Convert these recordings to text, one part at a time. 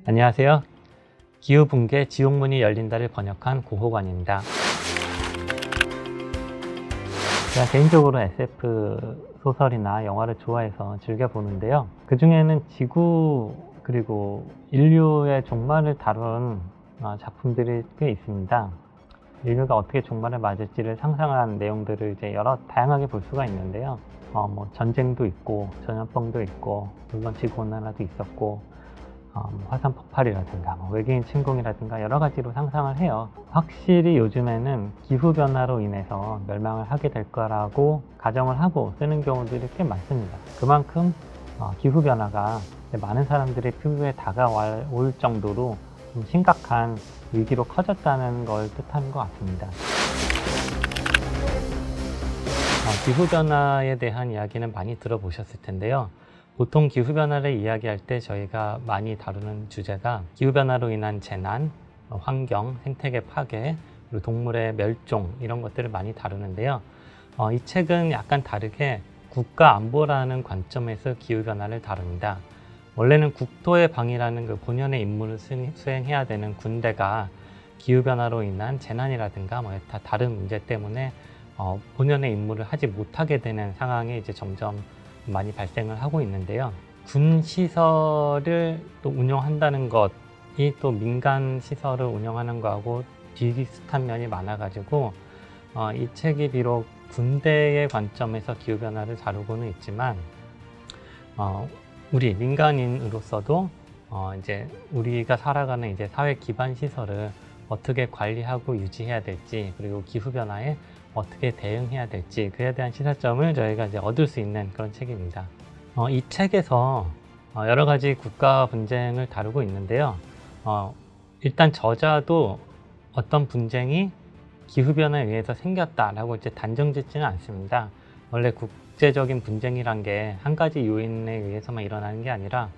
안녕하세요. 기후붕괴 지옥문이 열린다를 번역한 고호관입니다. 제가 개인적으로 SF 소설이나 영화를 좋아해서 즐겨보는데요. 그 중에는 지구 그리고 인류의 종말을 다룬 작품들이 꽤 있습니다. 인류가 어떻게 종말을 맞을지를 상상한 내용들을 이제 다양하게 볼 수가 있는데요. 전쟁도 있고 전염병도 있고 물론 지구온난화도 있었고 화산 폭발이라든가 외계인 침공이라든가 여러 가지로 상상을 해요. 확실히 요즘에는 기후변화로 인해서 멸망을 하게 될 거라고 가정을 하고 쓰는 경우들이 꽤 많습니다. 그만큼 기후변화가 많은 사람들의 피부에 다가올 정도로 좀 심각한 위기로 커졌다는 걸 뜻하는 것 같습니다. 기후변화에 대한 이야기는 많이 들어보셨을 텐데요. 보통 기후변화를 이야기할 때 저희가 많이 다루는 주제가 기후변화로 인한 재난, 환경, 생태계 파괴, 그리고 동물의 멸종 이런 것들을 많이 다루는데요. 이 책은 약간 다르게 국가 안보라는 관점에서 기후변화를 다룹니다. 원래는 국토의 방위라는 그 본연의 임무를 수행해야 되는 군대가 기후변화로 인한 재난이라든가 다른 문제 때문에 본연의 임무를 하지 못하게 되는 상황이 이제 점점 많이 발생을 하고 있는데요. 군 시설을 또 운영한다는 것이 또 민간 시설을 운영하는 거하고 비슷한 면이 많아가지고 이 책이 비록 군대의 관점에서 기후변화를 다루고는 있지만 우리 민간인으로서도 이제 우리가 살아가는 이제 사회 기반 시설을 어떻게 관리하고 유지해야 될지, 그리고 기후변화에 어떻게 대응해야 될지, 그에 대한 시사점을 저희가 이제 얻을 수 있는 그런 책입니다. 이 책에서 여러 가지 국가 분쟁을 다루고 있는데요. 일단 저자도 어떤 분쟁이 기후변화에 의해서 생겼다라고 이제 단정 짓지는 않습니다. 원래 국제적인 분쟁이란 게 한 가지 요인에 의해서만 일어나는 게 아니라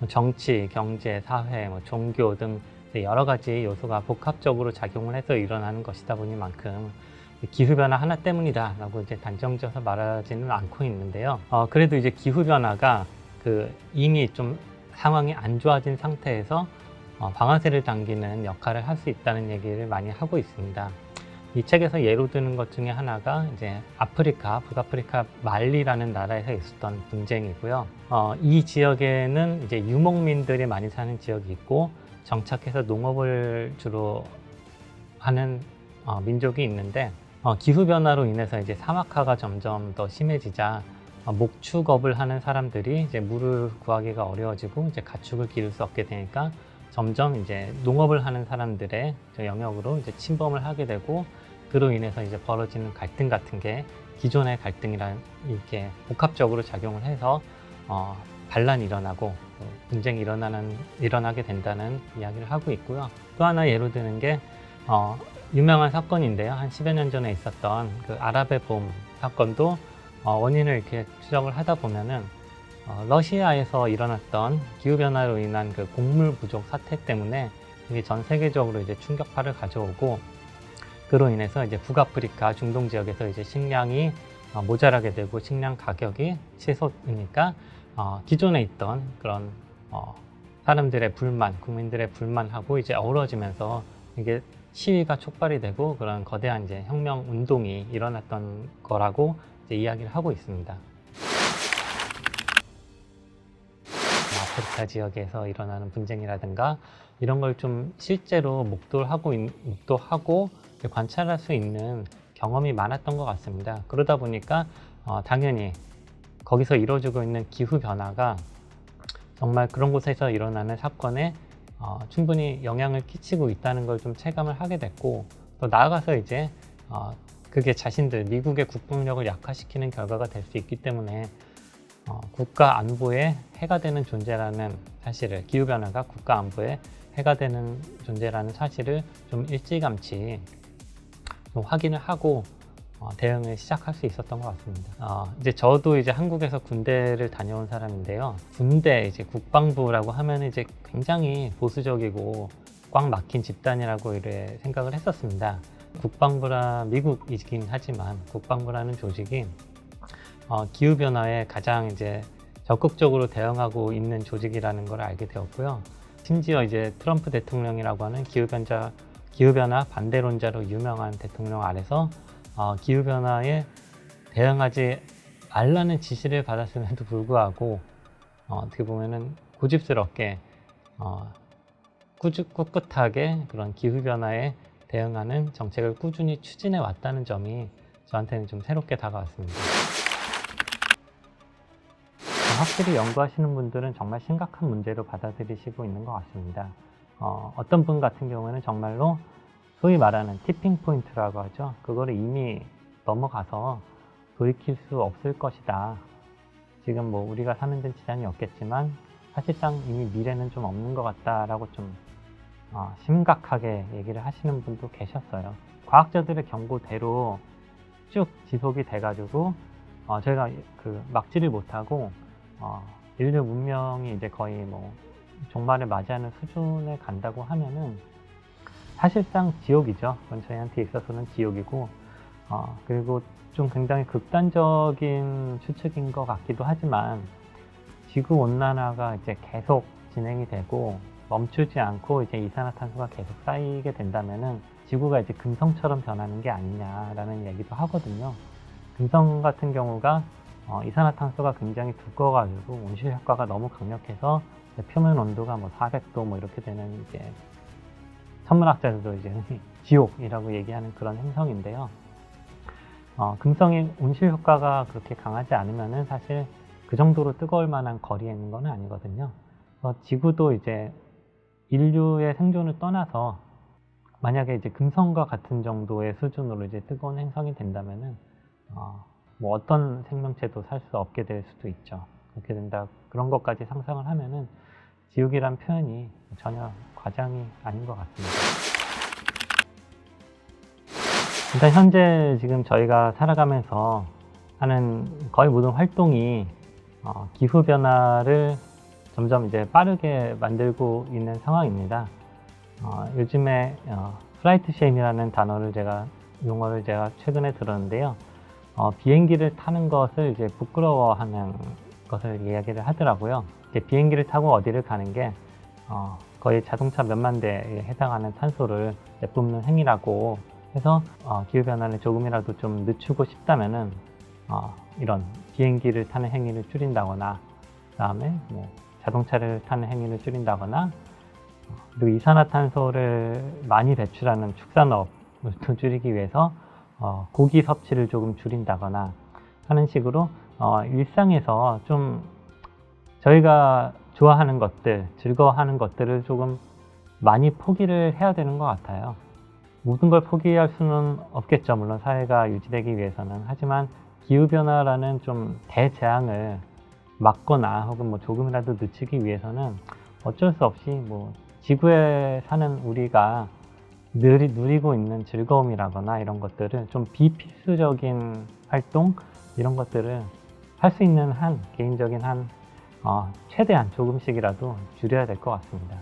정치, 경제, 사회, 종교 등 여러 가지 요소가 복합적으로 작용을 해서 일어나는 것이다 보니만큼 기후변화 하나 때문이다 라고 이제 단정지어서 말하지는 않고 있는데요. 그래도 이제 기후변화가 이미 좀 상황이 안 좋아진 상태에서 방아쇠를 당기는 역할을 할 수 있다는 얘기를 많이 하고 있습니다. 이 책에서 예로 드는 것 중에 하나가 이제 북아프리카 말리라는 나라에서 있었던 분쟁이고요. 이 지역에는 이제 유목민들이 많이 사는 지역이 있고 정착해서 농업을 주로 하는 민족이 있는데 기후변화로 인해서 이제 사막화가 점점 더 심해지자 목축업을 하는 사람들이 이제 물을 구하기가 어려워지고 이제 가축을 기를 수 없게 되니까 점점 이제 농업을 하는 사람들의 영역으로 이제 침범을 하게 되고, 그로 인해서 이제 벌어지는 갈등 같은 게 기존의 갈등이랑 이렇게 복합적으로 작용을 해서 반란이 일어나고 분쟁이 일어나게 된다는 이야기를 하고 있고요. 또 하나 예로 드는 게 유명한 사건인데요. 한 10여 년 전에 있었던 그 아랍의 봄 사건도 원인을 이렇게 추적을 하다 보면은 러시아에서 일어났던 기후변화로 인한 그 곡물 부족 사태 때문에 이게 전 세계적으로 이제 충격파를 가져오고, 그로 인해서 이제 북아프리카 중동 지역에서 이제 식량이 모자라게 되고 식량 가격이 치솟으니까 기존에 있던 그런 사람들의 불만, 국민들의 불만하고 이제 어우러지면서 이게 시위가 촉발이 되고 그런 거대한 이제 혁명 운동이 일어났던 거라고 이제 이야기를 하고 있습니다. 아프리카 지역에서 일어나는 분쟁이라든가 이런 걸 좀 실제로 목도하고 관찰할 수 있는 경험이 많았던 것 같습니다. 그러다 보니까 당연히 거기서 이루어지고 있는 기후 변화가 정말 그런 곳에서 일어나는 사건에 충분히 영향을 끼치고 있다는 걸 좀 체감을 하게 됐고, 또 나아가서 이제 그게 미국의 국방력을 약화시키는 결과가 될 수 있기 때문에 국가 안보에 해가 되는 존재라는 사실을, 기후변화가 국가 안보에 해가 되는 존재라는 사실을 좀 일찌감치 좀 확인을 하고 대응을 시작할 수 있었던 것 같습니다. 이제 저도 이제 한국에서 군대를 다녀온 사람인데요. 군대 이제 국방부라고 하면 이제 굉장히 보수적이고 꽉 막힌 집단이라고 이래 생각을 했었습니다. 미국이긴 하지만 국방부라는 조직이 기후변화에 가장 이제 적극적으로 대응하고 있는 조직이라는 걸 알게 되었고요. 심지어 이제 트럼프 대통령이라고 하는 기후변화 반대론자로 유명한 대통령 아래서 기후변화에 대응하지 말라는 지시를 받았음에도 불구하고 어떻게 보면은 고집스럽게 꿋꿋하게 그런 기후변화에 대응하는 정책을 꾸준히 추진해 왔다는 점이 저한테는 좀 새롭게 다가왔습니다. 확실히 연구하시는 분들은 정말 심각한 문제로 받아들이시고 있는 것 같습니다. 어떤 분 같은 경우에는 정말로 소위 말하는 티핑 포인트라고 하죠. 그거를 이미 넘어가서 돌이킬 수 없을 것이다. 지금 뭐 우리가 사는 데는 지장이 없겠지만 사실상 이미 미래는 좀 없는 것 같다라고 좀 심각하게 얘기를 하시는 분도 계셨어요. 과학자들의 경고대로 쭉 지속이 돼가지고 저희가 막지를 못하고 인류 문명이 이제 거의 뭐 종말을 맞이하는 수준에 간다고 하면은 사실상 지옥이죠. 그건 저희한테 있어서는 지옥이고 그리고 좀 굉장히 극단적인 추측인 것 같기도 하지만 지구 온난화가 이제 계속 진행이 되고 멈추지 않고 이제 이산화탄소가 계속 쌓이게 된다면은 지구가 이제 금성처럼 변하는 게 아니냐라는 얘기도 하거든요. 금성 같은 경우가 이산화탄소가 굉장히 두꺼워가지고 온실 효과가 너무 강력해서 표면 온도가 뭐 400도 뭐 이렇게 되는 이제 천문학자들도 이제 지옥이라고 얘기하는 그런 행성인데요. 금성의 온실 효과가 그렇게 강하지 않으면은 사실 그 정도로 뜨거울 만한 거리에 있는 건 아니거든요. 지구도 이제 인류의 생존을 떠나서 만약에 이제 금성과 같은 정도의 수준으로 이제 뜨거운 행성이 된다면은 뭐 어떤 생명체도 살 수 없게 될 수도 있죠. 그렇게 된다, 그런 것까지 상상을 하면은 지옥이란 표현이 전혀 과장이 아닌 것 같습니다. 일단 현재 지금 저희가 살아가면서 하는 거의 모든 활동이 기후변화를 점점 이제 빠르게 만들고 있는 상황입니다. 요즘에 플라이트 쉐임이라는 용어를 제가 최근에 들었는데요. 비행기를 타는 것을 이제 부끄러워하는 것을 이야기를 하더라고요. 비행기를 타고 어디를 가는 게 거의 자동차 몇만 대에 해당하는 탄소를 내뿜는 행위라고 해서 기후변화를 조금이라도 좀 늦추고 싶다면은 이런 비행기를 타는 행위를 줄인다거나, 그다음에 뭐 자동차를 타는 행위를 줄인다거나, 그리고 이산화탄소를 많이 배출하는 축산업을 또 줄이기 위해서 고기 섭취를 조금 줄인다거나 하는 식으로 일상에서 좀 저희가 좋아하는 것들, 즐거워하는 것들을 조금 많이 포기를 해야 되는 것 같아요. 모든 걸 포기할 수는 없겠죠. 물론 사회가 유지되기 위해서는. 하지만 기후변화라는 좀 대재앙을 막거나 혹은 뭐 조금이라도 늦추기 위해서는 어쩔 수 없이 뭐 지구에 사는 우리가 누리고 있는 즐거움이라거나 이런 것들을 좀 비필수적인 활동, 이런 것들을 할 수 있는 한, 개인적인 한 최대한 조금씩이라도 줄여야 될 것 같습니다.